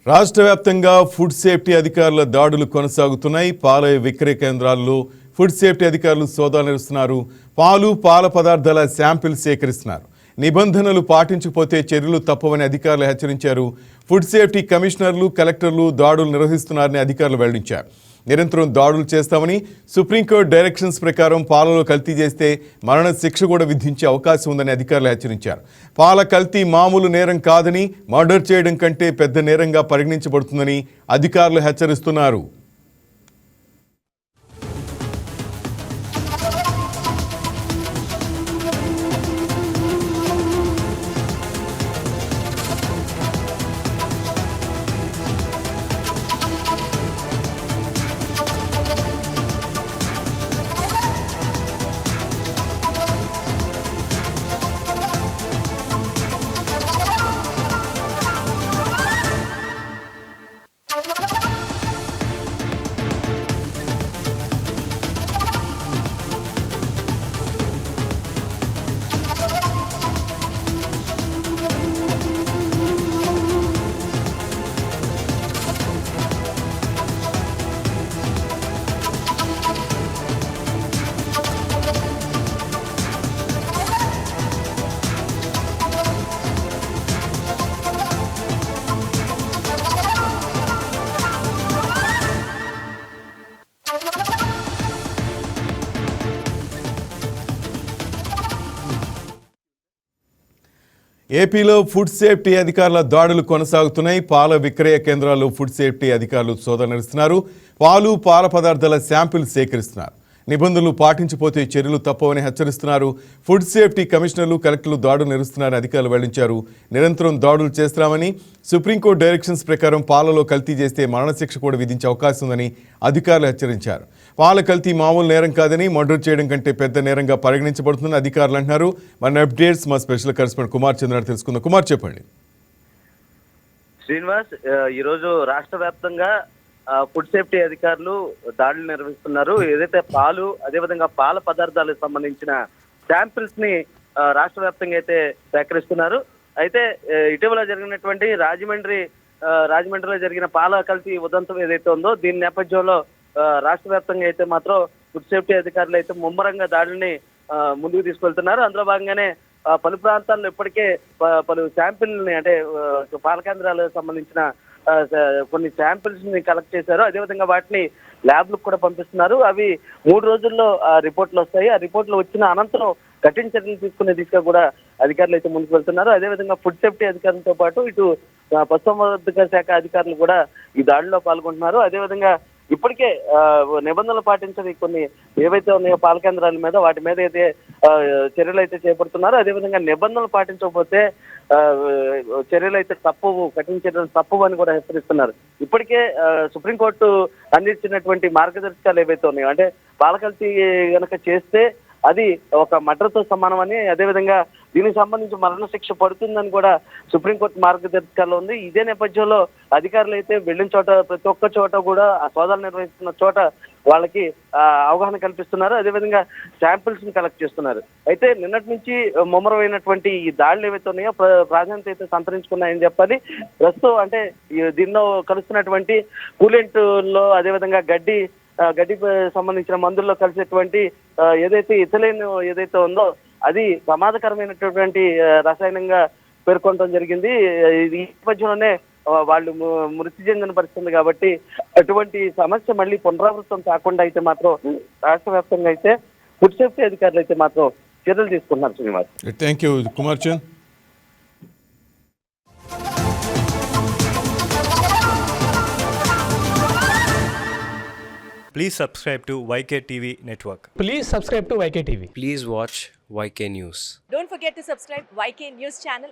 రాష్ట్ర వ్యాప్తంగా food safety అధికారుల దాడులు కొనసాగుతున్నాయి. పాల విక్రయ కేంద్రాల్లో ఫుడ్ సేఫ్టీ అధికారులు సోదాలు నిర్వహిస్తున్నారు. పాల పదార్థాల శాంపిల్ సేకరిస్తున్నారు. నిబంధనలు పాటించకపోతే చర్యలు తప్పవని అధికారులు హెచ్చరించారు. ఫుడ్ సేఫ్టీ కమిషనర్లు, కలెక్టర్లు దాడులు నిర్వహిస్తున్నారని అధికారులు వెల్లడించారు. నిరంతరం దాడులు చేస్తామని, సుప్రీంకోర్టు డైరెక్షన్స్ ప్రకారం పాలలో కల్తీ చేస్తే మరణ శిక్ష కూడా విధించే అవకాశం ఉందని అధికారులు హెచ్చరించారు. పాల కల్తీ మామూలు నేరం కాదని, మర్డర్ చేయడం కంటే పెద్ద నేరంగా పరిగణించబడుతుందని అధికారులు హెచ్చరిస్తున్నారు. ఏపీలో ఫుడ్ సేఫ్టీ అధికారుల దాడులు కొనసాగుతున్నాయి. పాల విక్రయ కేంద్రాల్లో ఫుడ్ సేఫ్టీ అధికారులు సోదాలు నిర్వహిస్తున్నారు. పాల పదార్థాల శాంపిల్ సేకరిస్తున్నారు. నిబంధనలు పాటించకపోతే చర్యలు తప్పవని హెచ్చరిస్తున్నారు. ఫుడ్ సేఫ్టీ కమిషనర్లు, కలెక్టర్లు దాడులు నిర్వహిస్తున్నారని అధికారులు వెల్లడించారు. నిరంతరం దాడులు చేస్తామని, సుప్రీంకోర్టు డైరెక్షన్స్ ప్రకారం పాలలో కల్తీ చేస్తే మరణశిక్ష కూడా విధించే అవకాశం ఉందని అధికారులు హెచ్చరించారు. పాల కల్తీ మామూలు నేరం కాదని, మర్డర్ చేయడం కంటే పెద్ద నేరంగా పరిగణించబడుతుందని అధికారులు అంటున్నారు. మన అప్డేట్స్ మా స్పెషల్ కరెస్పాండెంట్ కుమార్ చంద్ర తెలుసుకుందాం. కుమార్, చెప్పండి. శ్రీనివాస్, ఈరోజు రాష్ట్ర వ్యాప్తంగా ఫుడ్ సేఫ్టీ అధికారులు దాడులు నిర్వహిస్తున్నారు. ఏదైతే పాలు, అదేవిధంగా పాల పదార్థాలకు సంబంధించిన శాంపిల్స్ ని రాష్ట్ర వ్యాప్తంగా అయితే సేకరిస్తున్నారు. అయితే ఇటీవల జరిగినటువంటి రాజమండ్రిలో జరిగిన పాల కల్తీ ఉదంతం ఏదైతే ఉందో, దీని నేపథ్యంలో రాష్ట్ర వ్యాప్తంగా అయితే మాత్రం ఫుడ్ సేఫ్టీ అధికారులు అయితే ముమ్మరంగా దాడుల్ని ముందుకు తీసుకెళ్తున్నారు. అందులో భాగంగానే పలు ప్రాంతాల్లో ఇప్పటికే పలు శాంపిల్ని, అంటే పాల కేంద్రాలకు సంబంధించిన కొన్ని శాంపిల్స్ ని కలెక్ట్ చేశారు. అదేవిధంగా వాటిని ల్యాబ్లకు కూడా పంపిస్తున్నారు. అవి 3 రోజుల్లో రిపోర్ట్లు వస్తాయి. ఆ రిపోర్ట్లు వచ్చిన అనంతరం కఠిన చర్యలు తీసుకునే దిశగా కూడా అధికారులు అయితే ముందుకు వెళ్తున్నారు. అదేవిధంగా ఫుడ్ సేఫ్టీ అధికారులతో పాటు ఇటు పశుసంవర్ధక శాఖ అధికారులు కూడా ఈ దాడిలో పాల్గొంటున్నారు. అదేవిధంగా ఇప్పటికే నిబంధనలు పాటించని కొన్ని ఏవైతే ఉన్నాయో పాల కేంద్రాల మీద, వాటి మీద అయితే చర్యలు అయితే చేపడుతున్నారు. అదేవిధంగా నిబంధనలు పాటించకపోతే చర్యలు అయితే తప్పవు, కఠిన చర్యలు తప్పవు అని కూడా హెచ్చరిస్తున్నారు. ఇప్పటికే సుప్రీంకోర్టు అందించినటువంటి మార్గదర్శకాలు ఏవైతే ఉన్నాయో, అంటే పాల కల్తీ గనక చేస్తే అది ఒక మర్డర్తో సమానమని, అదేవిధంగా దీనికి సంబంధించి మరణశిక్ష పడుతుందని కూడా సుప్రీంకోర్టు మార్గదర్శకాల్లో ఉంది. ఇదే నేపథ్యంలో అధికారులు అయితే వెళ్ళిన చోట, ప్రతి ఒక్క చోట కూడా ఆ సోదాలు నిర్వహిస్తున్న చోట వాళ్ళకి అవగాహన కల్పిస్తున్నారు. అదేవిధంగా శాంపిల్స్ ని కలెక్ట్ చేస్తున్నారు. అయితే నిన్నటి నుంచి ముమ్మరమైనటువంటి ఈ దాడులు ఏవైతే ఉన్నాయో ప్రాధాన్యత అయితే సంతరించుకున్నాయని చెప్పాలి. ప్రస్తుతం అంటే దీనిలో కలుస్తున్నటువంటి కూలెంట్ లో, అదేవిధంగా గడ్డికి సంబంధించిన మందుల్లో కలిసేటువంటి ఏదైతే ఇథిలిన్ ఏదైతే ఉందో, అది ప్రమాదకరమైనటువంటి రసాయనంగా పేర్కొనడం జరిగింది. ఈ నేపథ్యంలోనే వాళ్ళు మృతి చెందిన పరిస్థితి కాబట్టి అటువంటి సమస్య మళ్ళీ పునరావృతం కాకుండా అయితే మాత్రం రాష్ట్ర వ్యాప్తంగా అయితే ఫుడ్ సేఫ్టీ అధికారులు అయితే మాత్రం చర్యలు తీసుకుంటున్నారు. Srinivas, thank you Kumar Chand. Please subscribe to YK TV Network. Please subscribe to YK TV. Please watch YK News. Don't forget to subscribe YK News channel